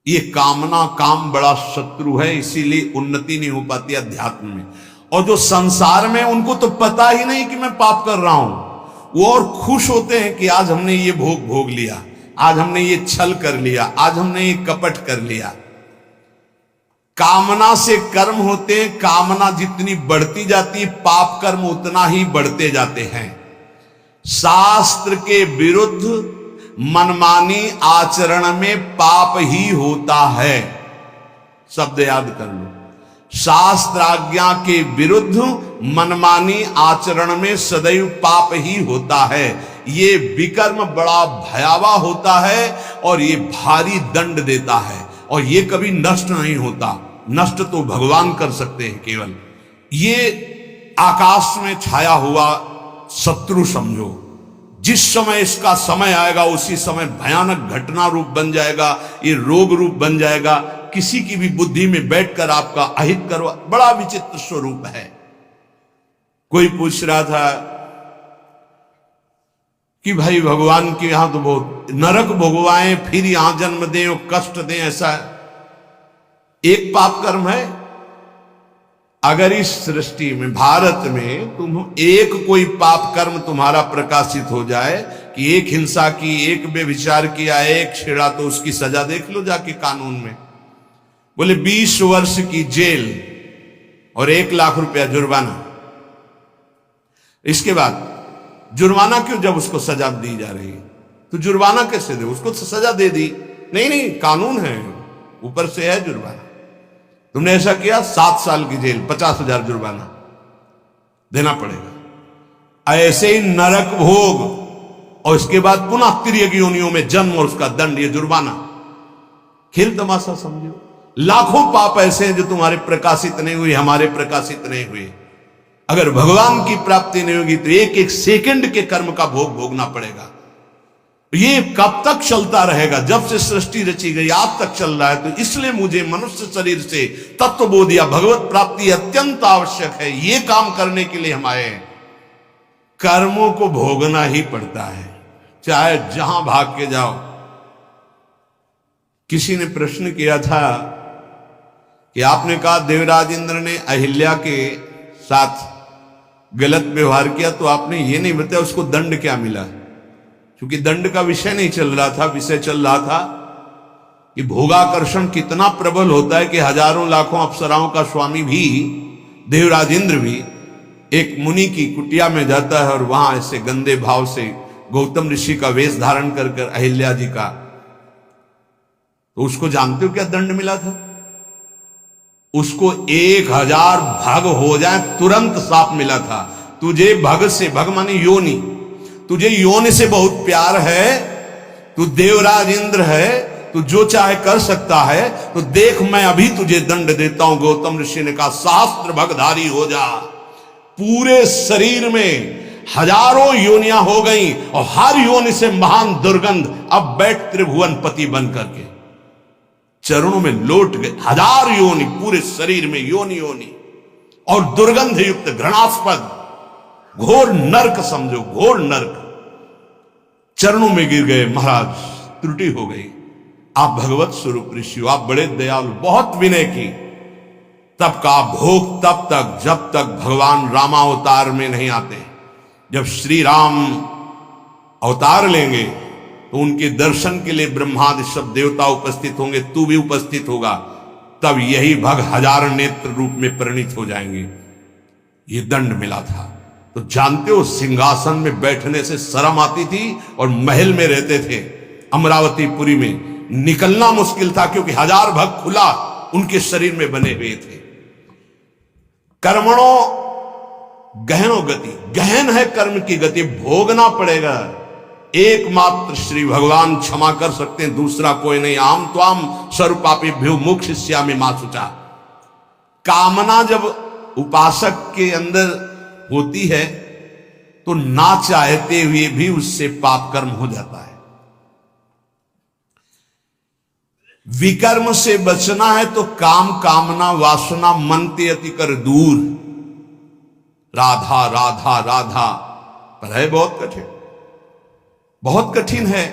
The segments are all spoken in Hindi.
ये कामना, काम बड़ा शत्रु है, इसीलिए उन्नति नहीं हो पाती अध्यात्म में। और जो संसार में, उनको तो पता ही नहीं कि मैं पाप कर रहा हूं, वो और खुश होते हैं कि आज हमने ये भोग भोग लिया, आज हमने ये छल कर लिया, आज हमने ये कपट कर लिया। कामना से कर्म होते हैं, कामना जितनी बढ़ती जाती है पाप कर्म उतना ही बढ़ते जाते हैं। शास्त्र के विरुद्ध मनमानी आचरण में पाप ही होता है, शब्द याद कर लो। शास्त्र आज्ञा के विरुद्ध मनमानी आचरण में सदैव पाप ही होता है। ये विकर्म बड़ा भयावह होता है और ये भारी दंड देता है, और ये कभी नष्ट नहीं होता। नष्ट तो भगवान कर सकते हैं केवल। ये आकाश में छाया हुआ शत्रु समझो, जिस समय इसका समय आएगा उसी समय भयानक घटना रूप बन जाएगा, ये रोग रूप बन जाएगा, किसी की भी बुद्धि में बैठकर आपका अहित करवा, बड़ा विचित्र स्वरूप है। कोई पूछ रहा था कि भाई भगवान के यहां तो बहुत नरक भोगवाएं, फिर यहां जन्म दें और कष्ट दें, ऐसा एक पाप कर्म है? अगर इस सृष्टि में, भारत में तुम एक कोई पाप कर्म तुम्हारा प्रकाशित हो जाए कि एक हिंसा की, एक व्यभिचार किया, एक छेड़ा, तो उसकी सजा देख लो जाके कानून में। बोले 20 वर्ष की जेल और 1 लाख रुपया जुर्माना। इसके बाद जुर्माना क्यों, जब उसको सजा दी जा रही है तो जुर्माना कैसे दे? उसको सजा दे दी, नहीं नहीं कानून है, ऊपर से है जुर्माना। तुमने ऐसा किया 7 साल की जेल, 50,000 जुर्माना देना पड़ेगा। ऐसे ही नरक भोग और इसके बाद पुनः तिर्यक योनियों में जन्म और उसका दंड, ये जुर्माना। खेल तमाशा समझो। लाखों पाप ऐसे हैं जो तुम्हारे प्रकाशित नहीं हुए, हमारे प्रकाशित नहीं हुए। अगर भगवान की प्राप्ति नहीं होगी तो एक एक सेकंड के कर्म का भोग भोगना पड़ेगा। ये कब तक चलता रहेगा? जब से सृष्टि रची गई आज तक चल रहा है। तो इसलिए मुझे मनुष्य शरीर से तत्वबोध या भगवत प्राप्ति अत्यंत आवश्यक है। ये काम करने के लिए हम आए हैं। कर्मों को भोगना ही पड़ता है, चाहे जहां भाग के जाओ। किसी ने प्रश्न किया था कि आपने कहा देवराज इंद्र ने अहिल्या के साथ गलत व्यवहार किया, तो आपने ये नहीं बताया उसको दंड क्या मिला। क्योंकि दंड का विषय नहीं चल रहा था, विषय चल रहा था कि भोगाकर्षण कितना प्रबल होता है कि हजारों लाखों अप्सराओं का स्वामी भी, देवराज इंद्र भी, एक मुनि की कुटिया में जाता है और वहां ऐसे गंदे भाव से गौतम ऋषि का वेश धारण कर कर अहिल्या जी का, तो उसको जानते हो क्या दंड मिला था? उसको 1000 भग हो जाए तुरंत साफ मिला था। तुझे भग से, भग माने योनि, तुझे योनि से बहुत प्यार है, तू देवराज इंद्र है, तू जो चाहे कर सकता है, तो देख मैं अभी तुझे दंड देता हूं। गौतम ऋषि ने कहा सहस्त्र भगधारी हो जा। पूरे शरीर में हजारों योनियां हो गई और हर योनि से महान दुर्गंध। अब बैठ त्रिभुवन पति बन करके चरणों में लौट गए। 1000 योनि पूरे शरीर में, योनि योनि और दुर्गंध युक्त घृणास्पद घोर नर्क समझो, घोर नर्क। चरणों में गिर गए, महाराज त्रुटि हो गई, आप भगवत स्वरूप ऋषि हो, आप बड़े दयालु, बहुत विनय की। तब का भोग तब तक जब तक भगवान रामावतार में नहीं आते। जब श्री राम अवतार लेंगे तो उनके दर्शन के लिए ब्रह्मादि सब देवता उपस्थित होंगे, तू भी उपस्थित होगा। तब यही भग 1000 नेत्र रूप में परिणित हो जाएंगे। ये दंड मिला था। तो जानते हो सिंहासन में बैठने से शर्म आती थी और महल में रहते थे अमरावतीपुरी में, निकलना मुश्किल था क्योंकि 1000 भग खुला उनके शरीर में बने हुए थे। कर्मणों गहनो गति, गहन है कर्म की गति, भोगना पड़ेगा। एकमात्र श्री भगवान क्षमा कर सकते हैं, दूसरा कोई नहीं। आम त्वाम सर्वपापेभ्यो मोक्षयिष्यामि मा शुचा। कामना जब उपासक के अंदर होती है तो ना चाहते हुए भी उससे पाप कर्म हो जाता है। विकर्म से बचना है तो काम, कामना, वासना मन ते अति कर दूर। राधा राधा राधा, पर है बहुत कठिन, बहुत कठिन है।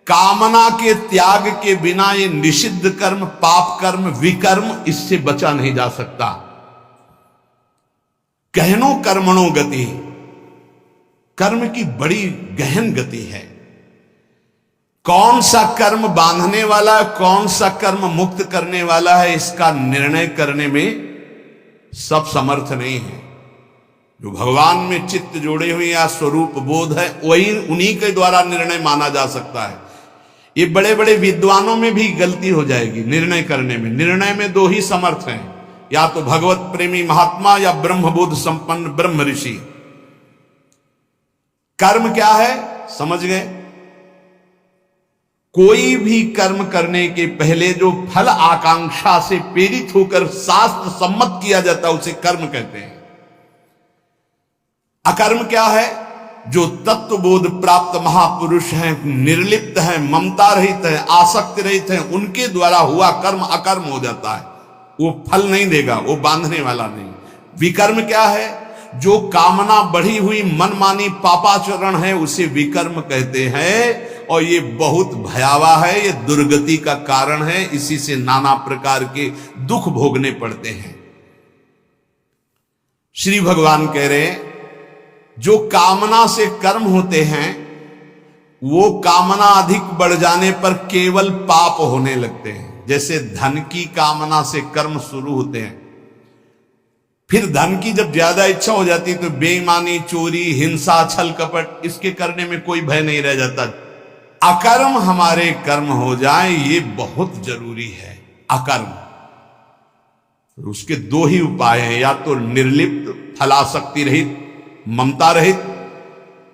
कामना के त्याग के बिना ये निषिद्ध कर्म, पाप कर्म, विकर्म, इससे बचा नहीं जा सकता। गहनो कर्मणो गति, कर्म की बड़ी गहन गति है। कौन सा कर्म बांधने वाला है, कौन सा कर्म मुक्त करने वाला है, इसका निर्णय करने में सब समर्थ नहीं है। जो भगवान में चित्त जोड़े हुए या स्वरूप बोध है, वही उन्हीं के द्वारा निर्णय माना जा सकता है। ये बड़े बड़े विद्वानों में भी गलती हो जाएगी निर्णय करने में। निर्णय में दो ही समर्थ हैं, या तो भगवत प्रेमी महात्मा या ब्रह्मबोध संपन्न ब्रह्म ऋषि। कर्म क्या है समझ गए? कोई भी कर्म करने के पहले जो फल आकांक्षा से प्रेरित होकर शास्त्र सम्मत किया जाता है उसे कर्म कहते हैं। अकर्म क्या है? जो तत्वबोध प्राप्त महापुरुष हैं, निर्लिप्त हैं, ममता रहित हैं, आसक्ति रहित हैं, उनके द्वारा हुआ कर्म अकर्म हो जाता है। वो फल नहीं देगा, वो बांधने वाला नहीं। विकर्म क्या है? जो कामना बढ़ी हुई मनमानी पापाचरण है उसे विकर्म कहते हैं, और ये बहुत भयावह है, ये दुर्गति का कारण है। इसी से नाना प्रकार के दुख भोगने पड़ते हैं। श्री भगवान कह रहे हैं जो कामना से कर्म होते हैं वो कामना अधिक बढ़ जाने पर केवल पाप होने लगते हैं। जैसे धन की कामना से कर्म शुरू होते हैं, फिर धन की जब ज्यादा इच्छा हो जाती तो बेईमानी, चोरी, हिंसा, छल कपट, इसके करने में कोई भय नहीं रह जाता। अकर्म हमारे कर्म हो जाए ये बहुत जरूरी है। अकर्म उसके दो ही उपाय हैं, या तो निर्लिप्त, फलासक्ति रहित, ममता रहित,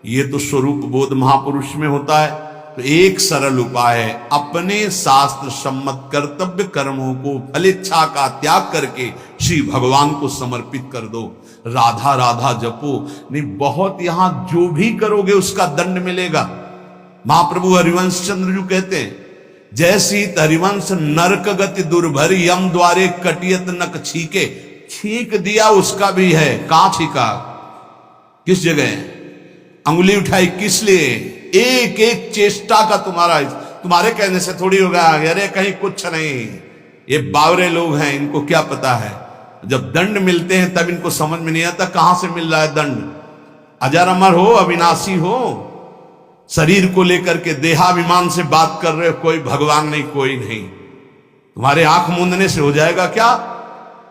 ये तो स्वरूप बोध महापुरुष में होता है। तो एक सरल उपाय है, अपने शास्त्र सम्मत कर्तव्य कर्मों को फलेच्छा का त्याग करके श्री भगवान को समर्पित कर दो। राधा राधा जपो नहीं, बहुत यहां जो भी करोगे उसका दंड मिलेगा। महाप्रभु हरिवंश चंद्र जी कहते हैं जैसी हरिवंश नरक गति दुर्भर, यम द्वारे कटियत नक छीके। छींक दिया उसका भी है, कहां छीका, किस जगह अंगुली उठाई, किस लिए? एक एक चेष्टा का तुम्हारे कहने से थोड़ी होगा। अरे कहीं कुछ नहीं, ये बावरे लोग हैं, इनको क्या पता है। जब दंड मिलते हैं तब इनको समझ में नहीं आता कहां से मिल रहा है दंड। अजर अमर हो, अविनाशी हो, शरीर को लेकर के देहाभिमान से बात कर रहे हो, कोई भगवान नहीं, कोई नहीं। तुम्हारे आंख मूंदने से हो जाएगा क्या?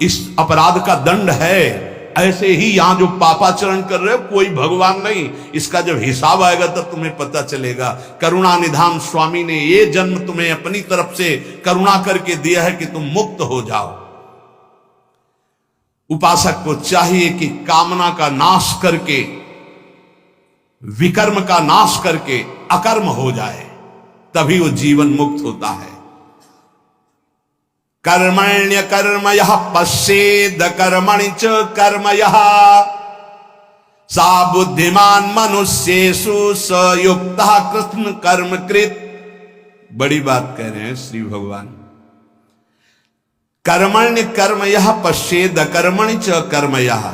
इस अपराध का दंड है। ऐसे ही यहां जो पापाचरण कर रहे हो, कोई भगवान नहीं। इसका जब हिसाब आएगा तब तुम्हें पता चलेगा। करुणा निधान स्वामी ने ये जन्म तुम्हें अपनी तरफ से करुणा करके दिया है कि तुम मुक्त हो जाओ। उपासक को चाहिए कि कामना का नाश करके, विकर्म का नाश करके अकर्म हो जाए, तभी वो जीवन मुक्त होता है। कर्मण्य कर्म यह पश्येद कर्मणि च कर्म यह सा बुद्धिमान मनुष्येषु स युक्तः कृष्ण कर्म कृत। बड़ी बात कह रहे हैं श्री भगवान। कर्मण्य कर्म यह पश्येद कर्मणि च कर्म यह,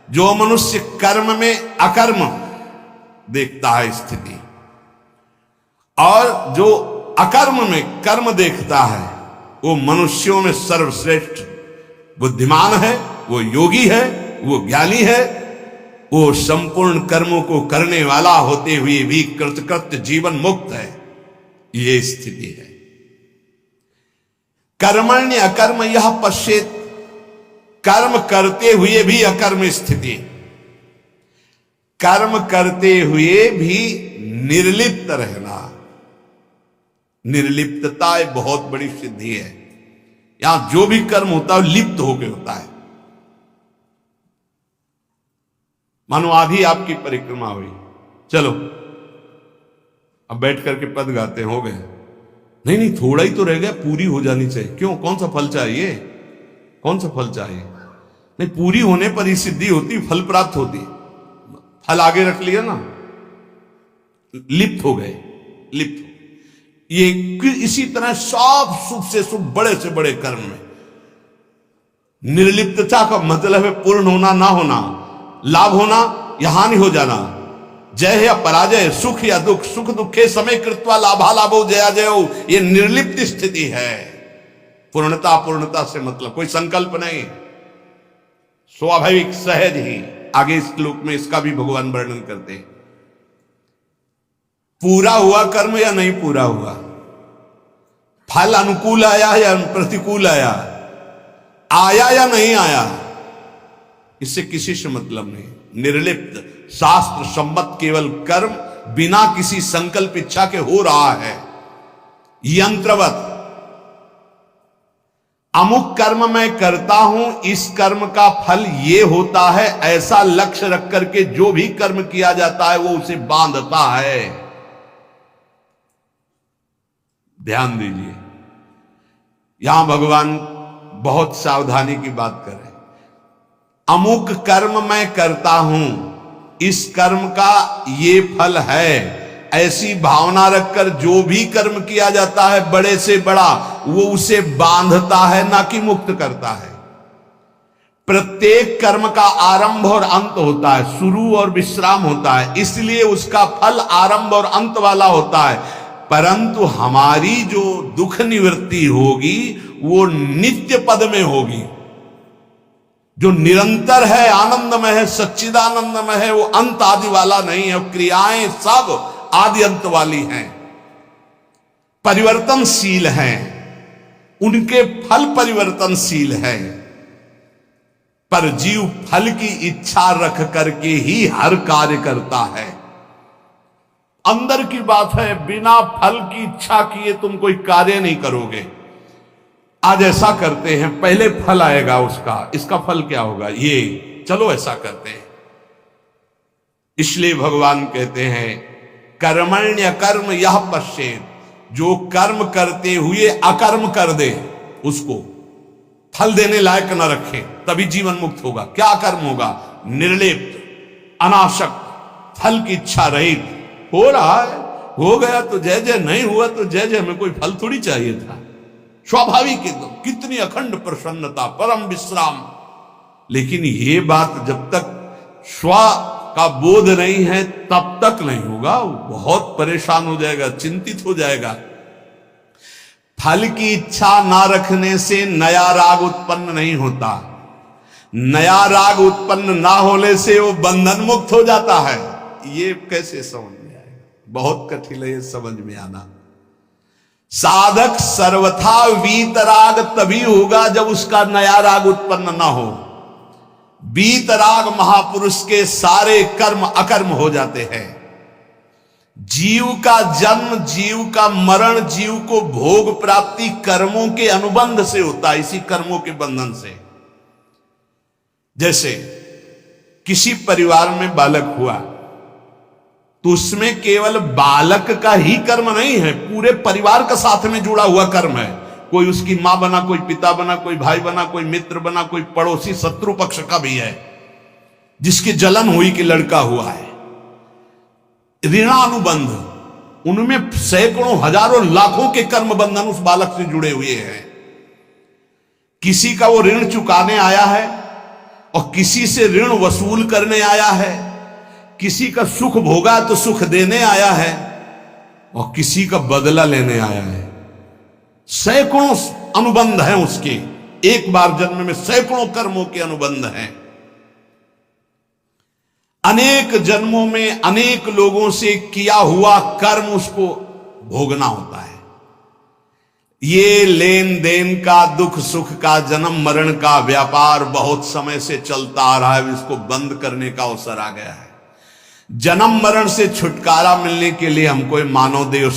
जो मनुष्य कर्म में अकर्म देखता है स्थिति, और जो अकर्म में कर्म देखता है, वो मनुष्यों में सर्वश्रेष्ठ बुद्धिमान है, वो योगी है, वो ज्ञानी है, वो संपूर्ण कर्मों को करने वाला होते हुए भी कृतकृत्य जीवन मुक्त है। ये स्थिति है। कर्मण्य अकर्म यह पश्येत, कर्म करते हुए भी अकर्म स्थिति, कर्म करते हुए भी निर्लिप्त रहना। निर्लिप्तता एक बहुत बड़ी सिद्धि है। यहां जो भी कर्म होता है लिप्त होकर होता है। मानो आधी आपकी परिक्रमा हुई, चलो अब बैठ करके पद गाते हो गए। नहीं नहीं, थोड़ा ही तो रह गया, पूरी हो जानी चाहिए। क्यों, कौन सा फल चाहिए, कौन सा फल चाहिए? नहीं, पूरी होने पर ही सिद्धि होती, फल प्राप्त होती। फल आगे रख लिया ना, लिप्त हो गए, लिप्त। ये इसी तरह सब शुभ से शुभ, बड़े से बड़े कर्म में निर्लिप्तता का मतलब है पूर्ण होना, ना होना, लाभ होना या हानि हो जाना। जय या पराजय, सुख या दुख, सुख दुखे समय कृत्वा लाभा लाभो जया जयो, ये निर्लिप्त स्थिति है। पूर्णता पूर्णता से मतलब कोई संकल्प नहीं, स्वाभाविक सहज ही। आगे इस श्लोक में इसका भी भगवान वर्णन करते हैं। पूरा हुआ कर्म या नहीं पूरा हुआ, फल अनुकूल आया या प्रतिकूल आया, आया या नहीं आया, इससे किसी से मतलब नहीं। निर्लिप्त शास्त्र सम्मत केवल कर्म बिना किसी संकल्प इच्छा के हो रहा है। यंत्रवत अमुक कर्म मैं करता हूं, इस कर्म का फल ये होता है, ऐसा लक्ष्य रख करके जो भी कर्म किया जाता है वो उसे बांधता है। ध्यान दीजिए, यहां भगवान बहुत सावधानी की बात कर रहे हैं। अमुक कर्म मैं करता हूं, इस कर्म का ये फल है, ऐसी भावना रखकर जो भी कर्म किया जाता है बड़े से बड़ा, वो उसे बांधता है, ना कि मुक्त करता है। प्रत्येक कर्म का आरंभ और अंत होता है, शुरू और विश्राम होता है, इसलिए उसका फल आरंभ और अंत वाला होता है। परंतु हमारी जो दुख निवृत्ति होगी वो नित्य पद में होगी, जो निरंतर है, आनंदमय है, सच्चिदानंदमय है, वो अंत आदि वाला नहीं है। क्रियाएं सब आदि अंत वाली हैं, परिवर्तनशील हैं, उनके फल परिवर्तनशील हैं। पर जीव फल की इच्छा रख करके ही हर कार्य करता है। अंदर की बात है, बिना फल की इच्छा किए तुम कोई कार्य नहीं करोगे। आज ऐसा करते हैं, पहले फल आएगा उसका, इसका फल क्या होगा, ये चलो ऐसा करते हैं। इसलिए भगवान कहते हैं कर्मण्य कर्म यह पश्चेत, जो कर्म करते हुए अकर्म कर दे, उसको फल देने लायक न रखे, तभी जीवन मुक्त होगा। क्या कर्म होगा, निर्लिप्त, अनासक्त, फल की इच्छा रहित। हो रहा है, हो गया तो जय जय, नहीं हुआ तो जय जय, हमें कोई फल थोड़ी चाहिए था। स्वाभाविक एकदम, कितनी अखंड प्रसन्नता, परम विश्राम। लेकिन ये बात जब तक स्व का बोध नहीं है तब तक नहीं होगा। बहुत परेशान हो जाएगा, चिंतित हो जाएगा। फल की इच्छा ना रखने से नया राग उत्पन्न नहीं होता, नया राग उत्पन्न ना होने से वो बंधन मुक्त हो जाता है। ये कैसे समझ में आएगा, बहुत कठिन है ये समझ में आना। साधक सर्वथा वीतराग तभी होगा जब उसका नया राग उत्पन्न ना हो। वीतराग महापुरुष के सारे कर्म अकर्म हो जाते हैं। जीव का जन्म, जीव का मरण, जीव को भोग प्राप्ति कर्मों के अनुबंध से होता है, इसी कर्मों के बंधन से। जैसे किसी परिवार में बालक हुआ तो उसमें केवल बालक का ही कर्म नहीं है, पूरे परिवार का साथ में जुड़ा हुआ कर्म है। कोई उसकी मां बना, कोई पिता बना, कोई भाई बना, कोई मित्र बना, कोई पड़ोसी शत्रु पक्ष का भी है जिसकी जलन हुई कि लड़का हुआ है। ऋणानुबंध, उनमें सैकड़ों हजारों लाखों के कर्म बंधन उस बालक से जुड़े हुए हैं। किसी का वो ऋण चुकाने आया है और किसी से ऋण वसूल करने आया है, किसी का सुख भोगा तो सुख देने आया है और किसी का बदला लेने आया है। सैकड़ों अनुबंध हैं उसके, एक बार जन्म में सैकड़ों कर्मों के अनुबंध हैं। अनेक जन्मों में अनेक लोगों से किया हुआ कर्म उसको भोगना होता है। ये लेन देन का, दुख सुख का, जन्म मरण का व्यापार बहुत समय से चलता आ रहा है, इसको बंद करने का अवसर आ गया है। जन्म मरण से छुटकारा मिलने के लिए हमको मानव देव